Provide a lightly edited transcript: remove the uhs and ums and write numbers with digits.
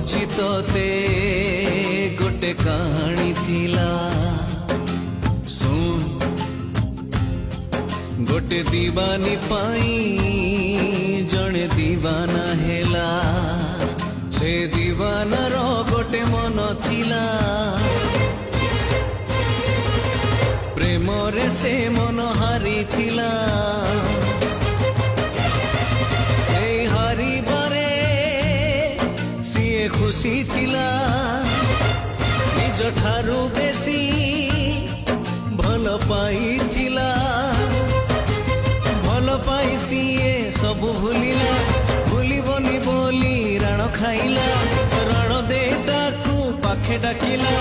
କହୁଛି ତତେ ଗୋଟେ କାହାଣୀ ଥିଲା ଶୁଣ ଗୋଟେ ଦିବାନୀ ପାଇଁ ଜଣେ ଦିବାନା ହେଲା ସେ ଦିବାନାର ଗୋଟେ ମନ ଥିଲା ପ୍ରେମରେ ସେ ମନ ହାରିଥିଲା ସେଇ ହାରିବାରେ ସିଏ ଖୁସି ଥିଲା ନିଜ ଠାରୁ ବେଶୀ ଭଲ ପାଇଥିଲା ଭଲ ପାଇ ସିଏ ସବୁ ଭୁଲିଲା ଭୁଲିବନି ବୋଲି ରାଣ ଖାଇଲା ରାଣ ଦେଇ ତାକୁ ପାଖେ ଡାକିଲା